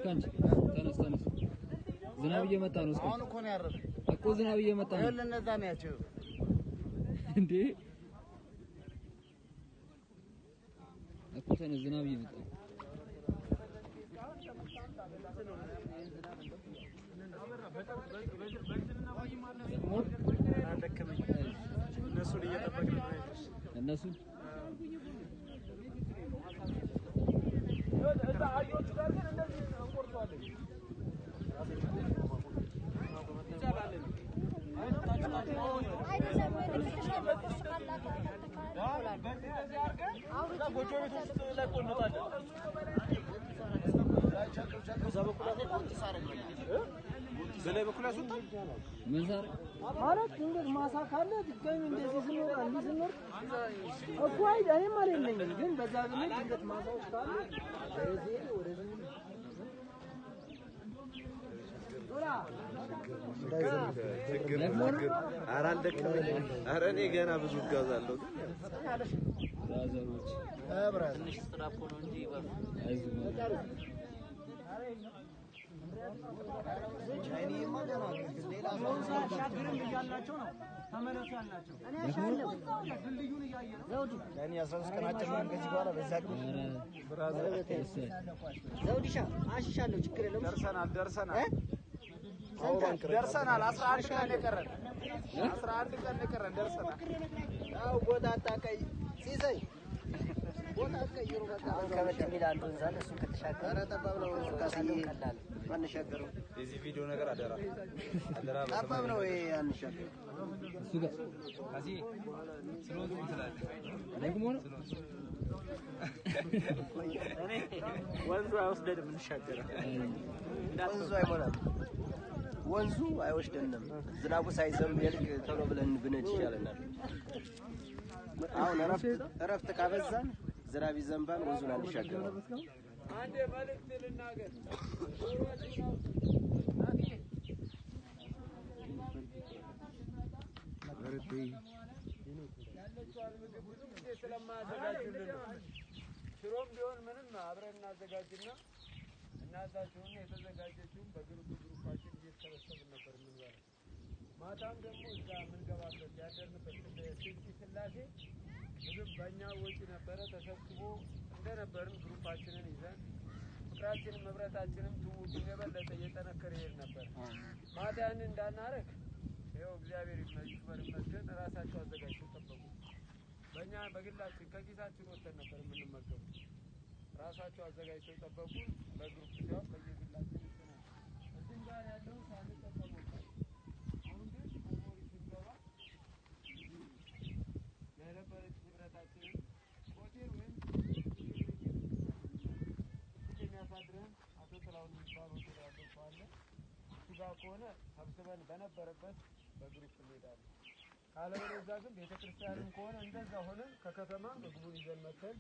እስካንቺ ተነስ ዝናብ እየመጣ ነው እስካሁን አሁን እኮ ነው ያረፈ እኮ ዝናብ እየመጣ ነው ለነዛ ነው ያቸው እንዴ እኮ ተነስ ዝናብ እየመጣ ነው እነሱ እየተጠበቅን ነው እነሱ እዛ አዮቹ ጋር ግን እንደዚህ እንቆርጠዋለን በላይ በኩል ያስወጣል መንዛር ማለት እንዴት ማሳ ካለ ድጋሚ እንደዚህ ዝኖር አንዲ ዝኖር እኮ አይደለም ማለት ነኝ ግን በዛ ብንት እንዴት ማሳዎች ካለ ወደዚህ ወደዚህ ኧረ እኔ ገና ብዙ እጋዛለሁ ዛዘሮች አብራሽ ስትራፖ ነው እንጂ ቻይኒ ማደና ሌላ ሰው ሻግርም ይያላቸው ነው ተመለሱ ያላቸው እኔ አሻለሁ ድልድዩን ያያየ ዘውዲ ያኒ 13 ቀናችን ነው ከዚህ በኋላ በዛ ብራዘር ዘውዲሻ አሽሻለሁ ችግር የለም ደርሰናል 11 ቀን የቀረን 11 ቀን የቀረን ደርሰናል ያው ቦታ አጣቀይ ሲሰይ ቦታ አቀይሩ በቃ ከበድ ይላል እንዛለ እሱ ከተሻገረ ጠባብ ነው ካሳየው ቀላል ማንሻገሩ እዚህ ቪዲዮ ነገር አደራ ጠባብ ነው ይሄ አንሻገሩ እሱ ጋር ከዚህ ስሎት ይችላል ደግሞ ነው እኔ ወንዙ አይወስደንም እንሻገር ወንዙ አይሞላም ወንዙ አይወስደንም ዝናቡ ሳይዘንብ ይልቅ ቶሎ ብለን ብነጭ ይችላልናል አሁን እረፍት ካበዛን ዝናብ ይዘንባል ወንዙን አንሻገር አንዴ መልእክት ልናገር ያለችዋን ምግብ ብዙ ጊዜ ስለማያዘጋጁልን ሽሮም ቢሆን ምንም አብረን እናዘጋጅና እናዛቸውና የተዘጋጀችውን በግሩፓችን እየተሰበሰብን ነበር የምንበላው ማታም ደግሞ እዛ የምንገባበት ያደርንበት ስልሲ ስላሴ ምግብ በእኛ ወጪ ነበረ ተሰብስቦ እንደነበርን ግሩፓችንን ይዘን ፍቅራችንም ህብረታችንም ትውውቁን የበለጠ እየጠነከረ ይሄድ ነበር ማታ ያንን እንዳናረግ ይኸው እግዚአብሔር ይመስገን ራሳቸው አዘጋጅተው ጠበቁ በእኛ በግላችን ከኪሳችን ወጥተን ነበር የምንመገቡ ራሳቸው አዘጋጅተው ጠበቁ በግሩፕ ሲሆን በየግላችን ይተናል እዚህ ጋር ያለው ሳንጠቀሙ አሁን ግን ኦሞሪ ሲገባ ለነበረች ህብረታችንን ሆቴል ወይም የሚያሳድረን አቶ ጥላሁን የሚባል ሆቴል ያለው ሰው አለ እሱ ጋር ከሆነ ሰብስበን በነበረበት በግሩፕ እንሄዳለን ካለበለዚያ ግን ቤተክርስቲያንም ከሆነ እንደዛ ሆነ ከከተማ ምግቡን ይዘን መተን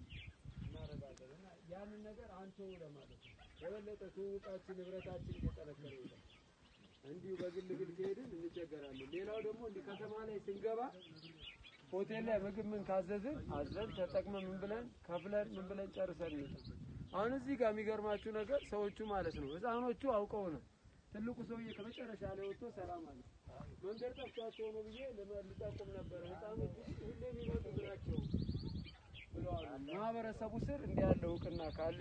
እናረጋለን ያንን ነገር አንተው ለማለት ነው የበለጠ ትውውቃችን ህብረታችን እየጠነከረ ይሄዳል እንዲሁ በግል ከሄድን እንቸገራለን ሌላው ደግሞ እንዲህ ከተማ ላይ ስንገባ ሆቴል ላይ ምግብ ምን ካዘዝን አዘን ተጠቅመን ምን ብለን ከፍለን ምን ብለን ጨርሰን ይጣ አሁን እዚህ ጋር የሚገርማችሁ ነገር ሰዎቹ ማለት ነው ህፃኖቹ አውቀው ነው ትልቁ ሰውዬ ከመጨረሻ ላይ ወጥቶ ሰላም አለ መንገድ ጠፍቷቸው ነው ብዬ ልጠቁም ነበር ህፃኖቹ ሁሌ የሚመጡት ናቸው ብለዋል ማህበረሰቡ ስር እንዲህ ያለ እውቅና ካለ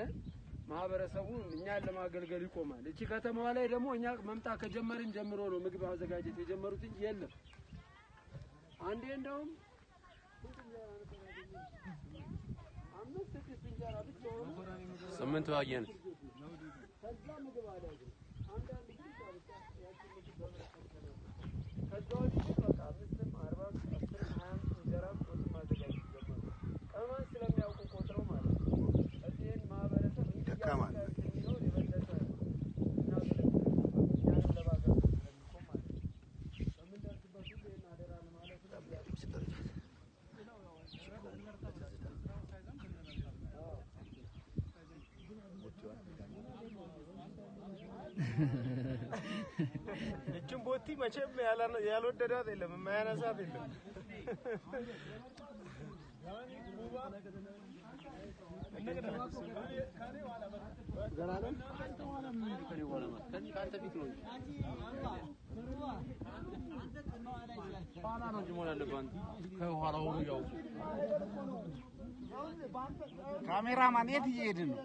ማህበረሰቡ እኛን ለማገልገል ይቆማል እቺ ከተማዋ ላይ ደግሞ እኛ መምጣት ከጀመርን ጀምሮ ነው ምግብ አዘጋጀት የጀመሩት እንጂ የለም አንዴ እንደውም ስምንት ባየን ከዛ ምግብ አዳጅ አንዳንድ ጊዜ ከዛዎች በቃ 40 10 20 እንጀራ ወጥ ማዘጋጀት ጀመሩ ቀማን ስለሚያውቁ ቆጥረው ማለት ነው እዚህን ማህበረሰብ ደካማል ነው የበለጠ እና ያን ለባጋው ስለሚቆም ማለት ነው በምንደርስበት ሁሉ እና አደራ ለማለት ነው እቺን ቦቲ መቼም ያልወደዳት የለም የማያነሳት የለም ዘላለም ከአንተ ፊት ነው ኋላ ነው እንጂ መሆን አለብህ አንተ ከኋላ ሆኖ ያው ካሜራማን የት እየሄድን ነው?